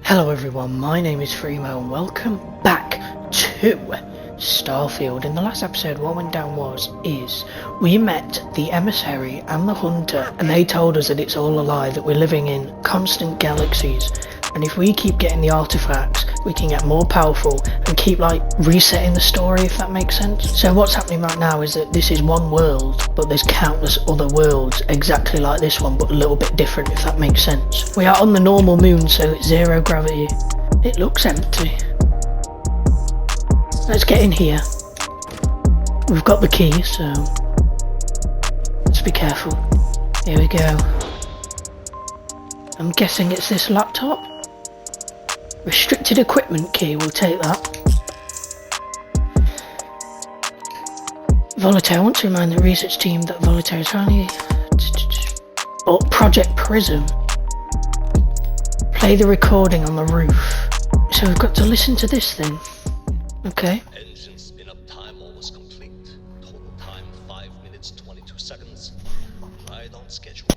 Hello everyone, my name is Freemo and welcome back to Starfield. In the last episode what went down is we met the emissary and the hunter and they told us that it's all a lie, that we're living in constant galaxies, and if we keep getting the artifacts we can get more powerful and keep resetting the story, if that makes sense. So what's happening right now is that this is one world, but there's countless other worlds exactly like this one but a little bit different, if that makes sense. We are on the normal moon, so it's zero gravity. It looks empty. Let's get in here. We've got the key, so let's be careful. Here we go. I'm guessing it's this laptop. Restricted equipment key, we'll take that. Voltaire, I want to remind the research team that Voltaire is finally... Oh, Project Prism. Play the recording on the roof. So we've got to listen to this thing. Okay. Engine spin-up time almost complete. Total time 5 minutes 22 seconds. Right on schedule.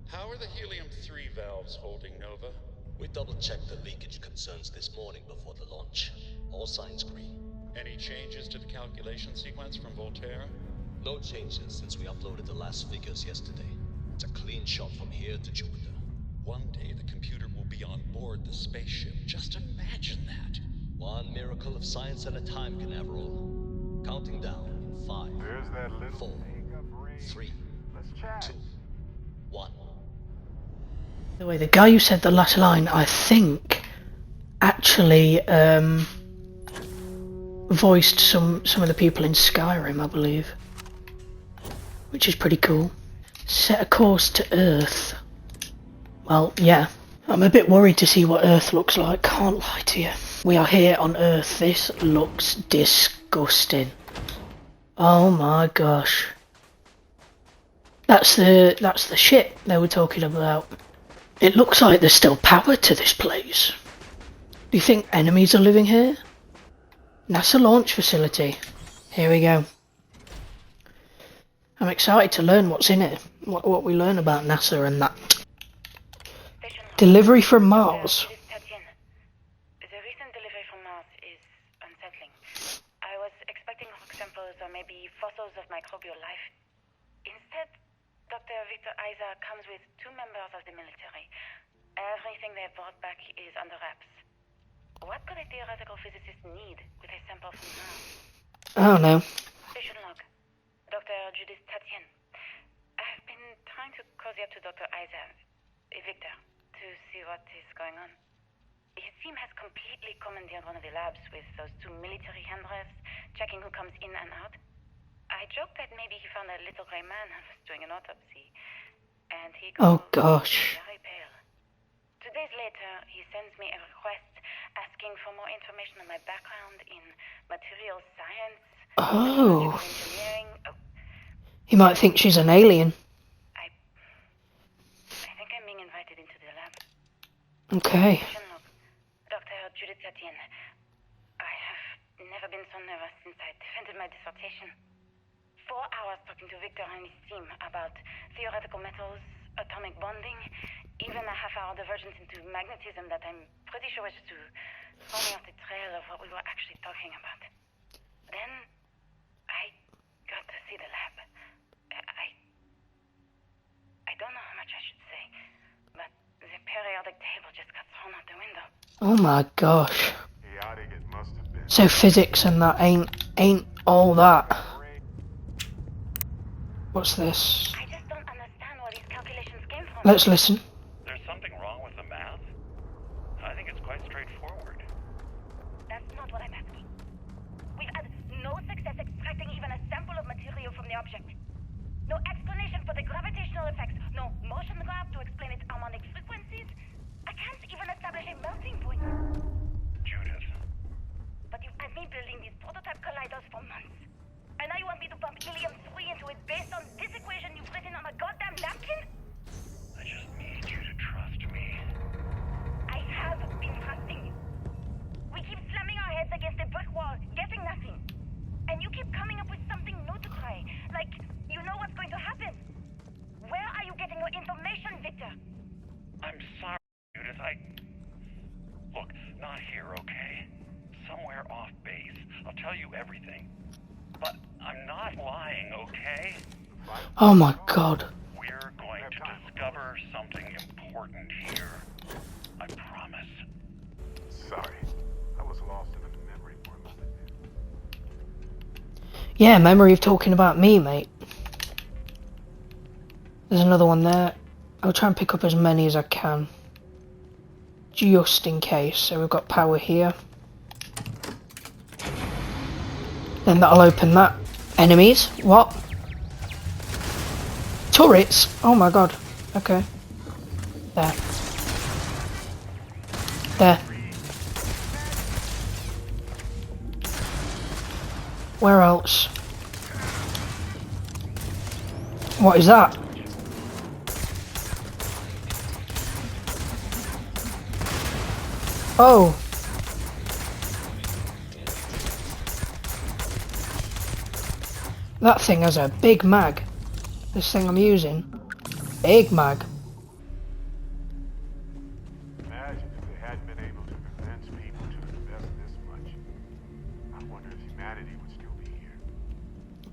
How are the helium-3 valves holding, Nova? We double-checked the leakage concerns this morning before the launch. All signs green. Any changes to the calculation sequence from Voltaire? No changes since we uploaded the last figures yesterday. It's a clean shot from here to Jupiter. One day the computer will be on board the spaceship. Just imagine that. One miracle of science at a time, Canaveral. Counting down in 5, 4, 3, 2, 1. By the way, the guy who said the last line, I think, actually voiced some of the people in Skyrim, I believe. Which is pretty cool. Set a course to Earth. Well, yeah. I'm a bit worried to see what Earth looks like, can't lie to you. We are here on Earth. This looks disgusting. Oh my gosh. That's the ship they were talking about. It looks like there's still power to this place. Do you think enemies are living here? NASA launch facility. Here we go. I'm excited to learn what's in it. What we learn about NASA and that. Delivery from Mars. The recent delivery from Mars is unsettling. I was expecting rock samples or maybe fossils of microbial life. Instead, Dr. Victor Isa comes with 2 members of the military. Everything they brought back is under wraps. What could a theoretical physicist need with a sample from Mars? Oh no. Station log. Dr. Judith Tatien. I've been trying to cozy up to Dr. Isa, Victor, to see what is going on. His team has completely commandeered one of the labs with those 2 military handrails, checking who comes in and out. I joked that maybe he found a little grey man who was doing an autopsy, and he Oh goes gosh. very pale. 2 days later, he sends me a request asking for more information on my background in material science, Oh. engineering. Oh, He might think she's an alien. I think I'm being invited into the lab. Okay. Look, Dr. Judith Tatien, I have never been so nervous since I defended my dissertation. 4 hours talking to Victor and his team about theoretical metals, atomic bonding, even a half-hour divergence into magnetism that I'm pretty sure was to throw me off the trail of what we were actually talking about. Then I got to see the lab. I don't know how much I should say, but the periodic table just got thrown out the window. Oh my gosh. So physics and that ain't all that. What's this? I just don't understand where these calculations came from. Let's listen. There's something wrong with the math? I think it's quite straightforward. That's not what I'm asking. We've had no success extracting even a sample of material from the object. No explanation for the gravitational effects. No motion graph to explain its harmonic frequencies. I can't even establish a melting point. Judith. But you've had me building these prototype colliders for months. And now you want me to pump helium-3 into it based on this equation you've written on a goddamn napkin? I just need Not here, okay? Somewhere off base. I'll tell you everything. But I'm not lying, okay? Oh my god. We're going to discover something important here. I promise. Sorry, I was lost in a memory for a moment. Yeah, memory of talking about me, mate. There's another one there. I'll try and pick up as many as I can, just in case. So we've got power here. Then that'll open that. Enemies? What? Turrets? Oh my god. Okay. There. There. Where else? What is that? Oh. That thing has a big mag. This thing I'm using. Big mag. Imagine if they hadn't been able to convince people to invest this much. I wonder if humanity would still be here.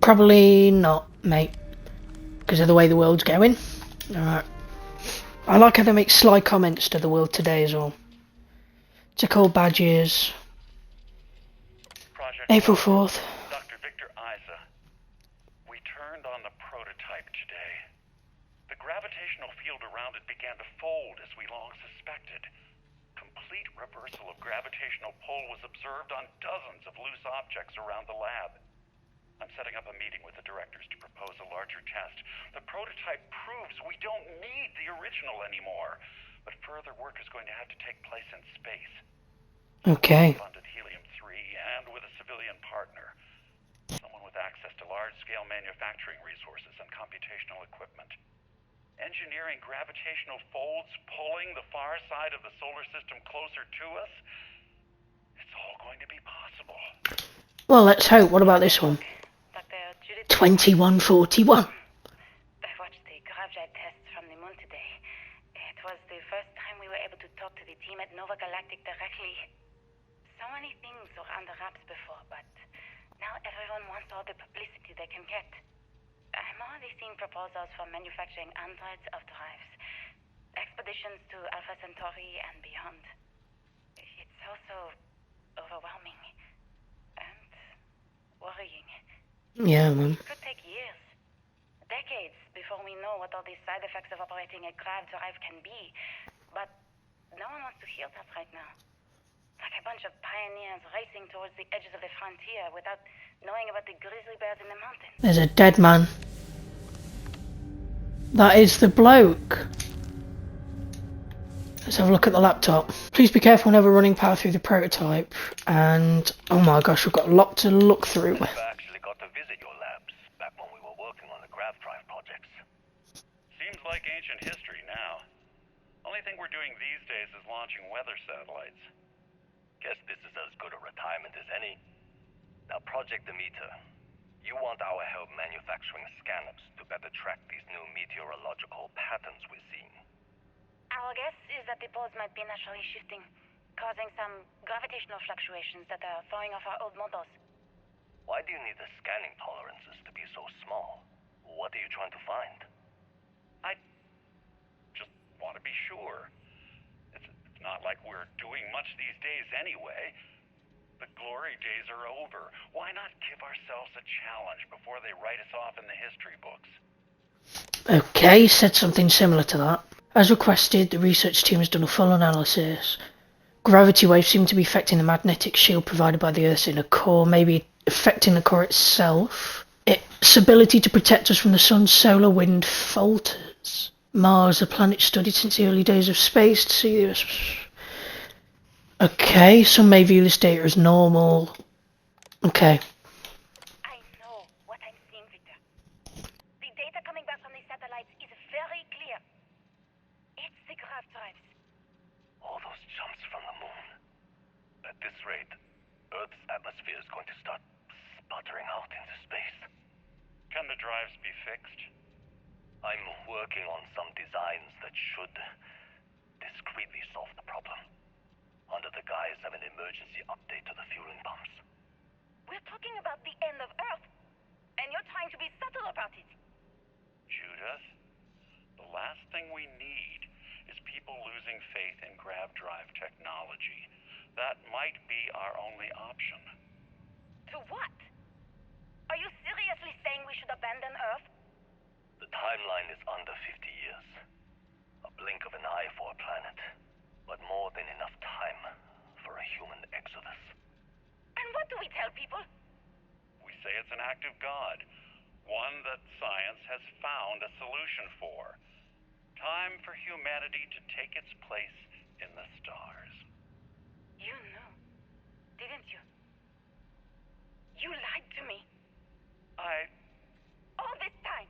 Probably not, mate. Because of the way the world's going. Alright. I like how they make sly comments to the world today as well. Took all badges. Project April 4th. Dr. Victor Isa. We turned on the prototype today. The gravitational field around it began to fold as we long suspected. Complete reversal of gravitational pull was observed on dozens of loose objects around the lab. I'm setting up a meeting with the directors to propose a larger test. The prototype proves we don't need the original anymore, but further work is going to have to take place in space. Okay. Funded helium-3 and with a civilian partner. Someone with access to large-scale manufacturing resources and computational equipment. Engineering gravitational folds pulling the far side of the solar system closer to us. It's all going to be possible. Well, let's hope. What about this one? 2141. I watched the gravjet tests from the moon today. It was the first time we were able to talk to the team at Nova Galactic directly. So many things were under wraps before, but now everyone wants all the publicity they can get. I'm already seeing proposals for manufacturing androids of drives, expeditions to Alpha Centauri and beyond. It's also overwhelming and worrying. Yeah, man. It could take years, decades, before we know what all these side effects of operating a grav drive can be. But no one wants to hear that right now. Like a bunch of pioneers racing towards the edges of the frontier without knowing about the grizzly bears in the mountains. There's a dead man. That is the bloke. Let's have a look at the laptop. Please be careful whenever running power through the prototype. And, oh my gosh, we've got a lot to look through. I actually got to visit your labs back when we were working on the grav drive projects. Seems like ancient history now. Only thing we're doing these days is launching weather satellites. Guess this is as good a retirement as any. Now, Project Demeter, you want our help manufacturing scanners to better track these new meteorological patterns we're seeing. Our guess is that the poles might be naturally shifting, causing some gravitational fluctuations that are throwing off our old models. Why do you need the scanning tolerances to be so small? What are you trying to find? I just want to be sure. It's not like we're doing much these days anyway. The glory days are over. Why not give ourselves a challenge before they write us off in the history books? Okay, said something similar to that. As requested, the research team has done a full analysis. Gravity waves seem to be affecting the magnetic shield provided by the Earth's inner core, maybe affecting the core itself. Its ability to protect us from the sun's solar wind falters. Mars, a planet studied since the early days of space to see this. Okay, some may view this data as normal. Okay. I know what I'm seeing, Victor. The data coming back from the satellites is very clear. It's the grav drives. All those jumps from the moon. At this rate, Earth's atmosphere is going to start sputtering out into space. Can the drives be fixed? I'm working on some designs that should discreetly solve the problem, under the guise of might be our only option. To what? Are you seriously saying we should abandon Earth? The timeline is under 50 years. A blink of an eye for a planet, but more than enough time for a human exodus. And what do we tell people? We say it's an act of God, one that science has found a solution for. Time for humanity to take its place in the stars. You knew, didn't you? You lied to me. All this time,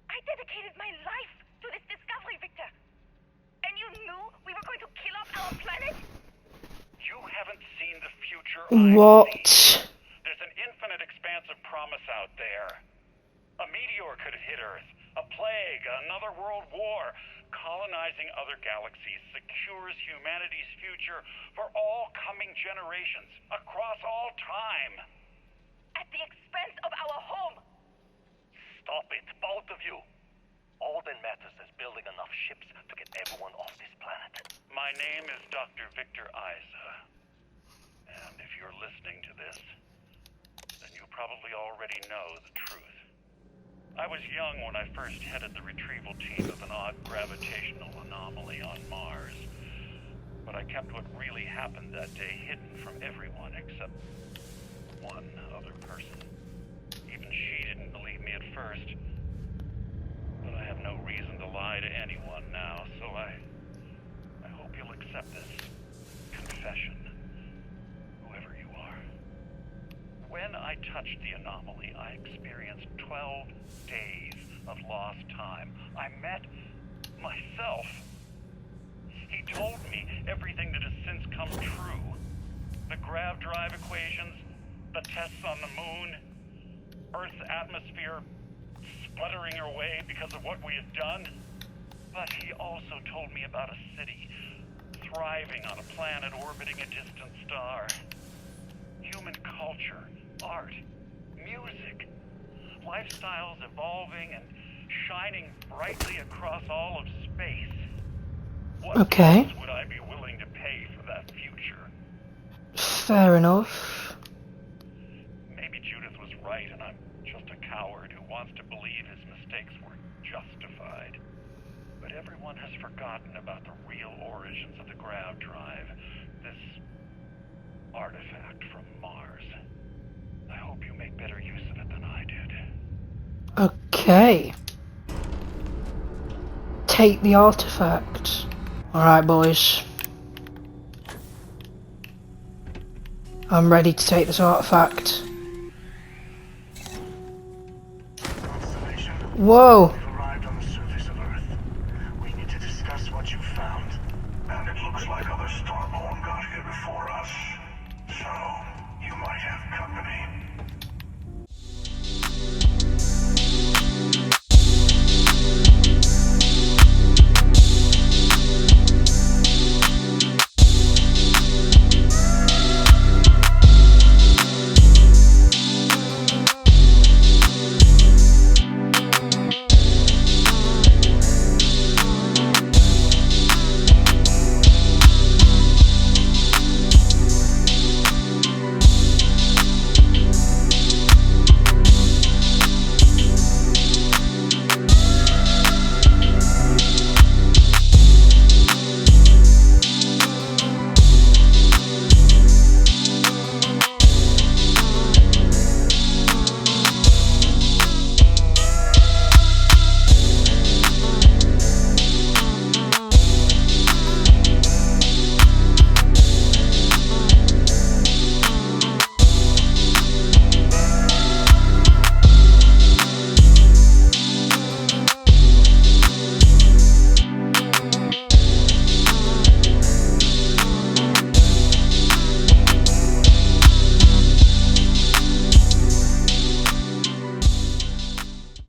I dedicated my life to this discovery, Victor. And you knew we were going to kill off our planet? You haven't seen the future. What? There's an infinite expanse of promise out there. A meteor could hit Earth. A plague, another world war. Colonizing other galaxies secures humanity's future for all coming generations, across all time. At the expense of our home. Stop it, both of you. All that matters is building enough ships to get everyone off this planet. My name is Dr. Victor Isa. And if you're listening to this, then you probably already know the truth. I was young when I first headed the retrieval team of an odd gravitational anomaly on Mars. But I kept what really happened that day hidden from everyone except one other person. Even she didn't believe me at first. But I have no reason to lie to anyone now, so I hope you'll accept this confession, whoever you are. When I touched the anomaly, I experienced 12 days of lost time. I met myself. He told me everything that has since come true. The grav drive equations, the tests on the moon, Earth's atmosphere sputtering away because of what we had done. But he also told me about a city thriving on a planet orbiting a distant star. Human culture, art, music, lifestyles evolving and shining brightly across all of space. What price would I be willing to pay for that future? Fair enough. Maybe Judith was right and I'm just a coward who wants to believe his mistakes were justified. But everyone has forgotten about the real origins of the grav drive, this artifact from Mars. I hope you make better use of it than I did. Okay. Take the artifact. Alright, boys. I'm ready to take this artifact. Whoa! We've arrived on the surface of Earth. We need to discuss what you found. And it looks like other Starborn got here before us. So, you might have company.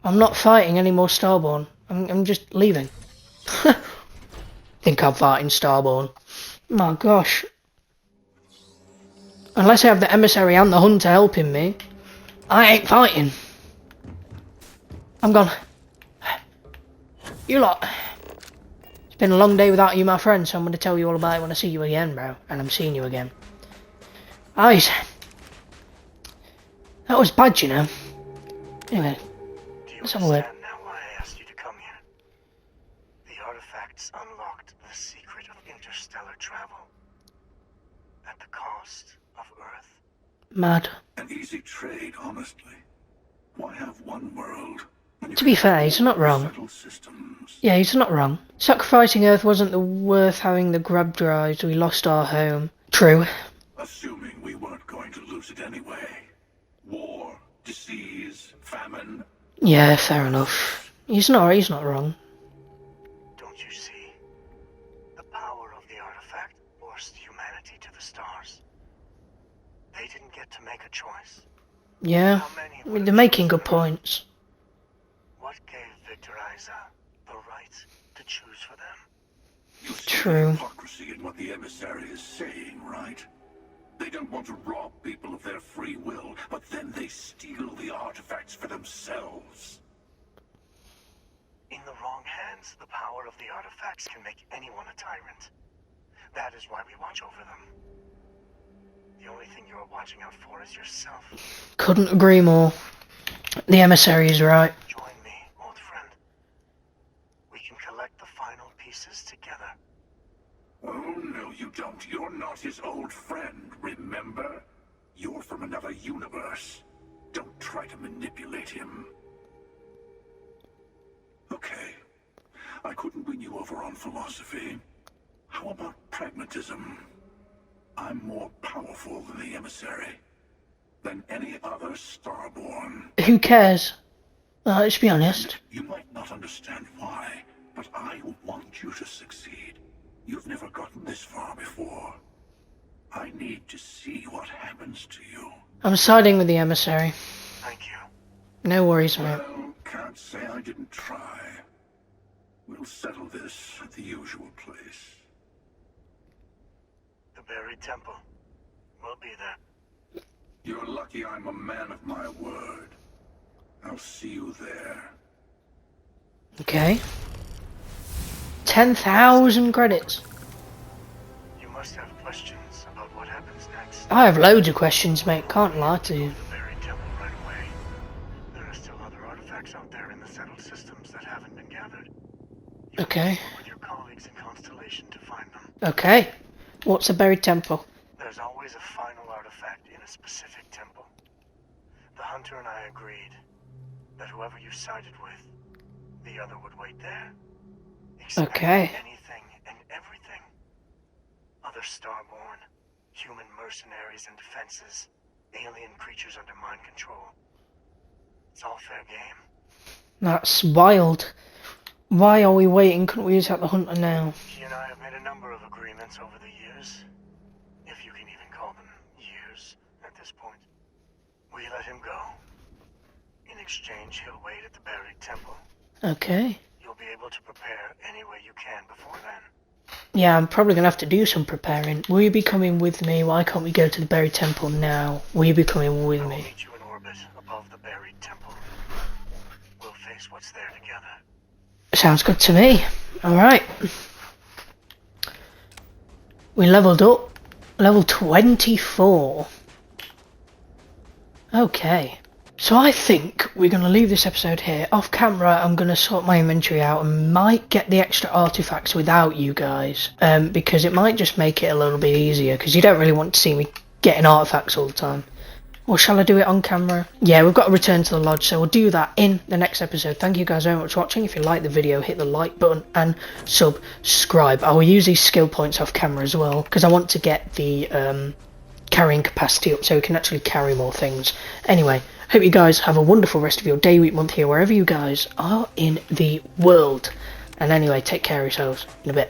I'm not fighting any more Starborn. I'm just leaving. Think I'm fighting Starborn. My gosh. Unless I have the emissary and the hunter helping me, I ain't fighting. I'm gone. You lot. It's been a long day without you, my friend, so I'm going to tell you all about it when I see you again, bro. And I'm seeing you again. Eyes. That was bad, you know. Anyway, Do you let's have a word. understand now why I asked you to come here? The artifacts unlocked the secret of interstellar travel. At the cost of Earth. Mad. An easy trade, honestly. Why have one world? when you To be can fair, he's not wrong. settle systems? Yeah, he's not wrong. Sacrificing Earth wasn't worth having the grab drives. We lost our home. True. Assuming we weren't going to lose it anyway. War, disease, famine. Yeah, fair enough. He's not wrong. Don't you see? The power of the artifact forced humanity to the stars. They didn't get to make a choice. Yeah, How many I mean, would they're have making chosen good Earth? points. What gave Victor Isa the right to choose for them? You see True. the hypocrisy in what the emissary is saying, right? They don't want to rob people of their free will, but then they steal the artifacts for themselves. In the wrong hands, the power of the artifacts can make anyone a tyrant. That is why we watch over them. The only thing you are watching out for is yourself. Couldn't agree more. The emissary is right. Join me, old friend. We can collect the final pieces together. Oh, no, you don't. You're not his old friend, remember? You're from another universe. Don't try to manipulate him. Okay. I couldn't win you over on philosophy. How about pragmatism? I'm more powerful than the emissary. Than any other starborn. Who cares? Let's be honest. You might not understand why, but I want you to succeed. You've never gotten this far before. I need to see what happens to you. I'm siding with the emissary. Thank you. No worries, mate. Well, can't say I didn't try. We'll settle this at the usual place. The buried temple. We'll be there. You're lucky I'm a man of my word. I'll see you there. Okay. 10,000 credits. You must have questions about what happens next. I have loads of questions, mate. Can't lie to you. The buried temple right away. There are still other artifacts out there in the settled systems that haven't been gathered. You Okay. can work with your colleagues in Constellation to find them. Okay. What's a buried temple? There's always a final artifact in a specific temple. The hunter and I agreed that whoever you sided with, the other would wait there. Expect Okay. anything and everything. Other starborn, human mercenaries and defenses, alien creatures under mind control. It's all fair game. That's wild. Why are we waiting? Couldn't we attack the hunter now? He and I have made a number of agreements over the years, if you can even call them years at this point. We let him go. In exchange, he'll wait at the buried temple. Okay. You'll be able to prepare any way you can before then. Yeah, I'm probably gonna have to do some preparing. Will you be coming with me? Why can't we go to the buried temple now? Will you be coming with I will me? meet you in orbit above the buried temple. We'll face what's there together. Sounds good to me. Alright. We leveled up. Level 24. Okay. So I think we're going to leave this episode here. Off camera, I'm going to sort my inventory out and might get the extra artifacts without you guys. Because it might just make it a little bit easier. Because you don't really want to see me getting artifacts all the time. Or shall I do it on camera? Yeah, we've got to return to the lodge, so we'll do that in the next episode. Thank you guys very much for watching. If you like the video, hit the like button and subscribe. I will use these skill points off camera as well, because I want to get the carrying capacity up so we can actually carry more things. Anyway, hope you guys have a wonderful rest of your day, week, month here, wherever you guys are in the world. And anyway, take care of yourselves in a bit.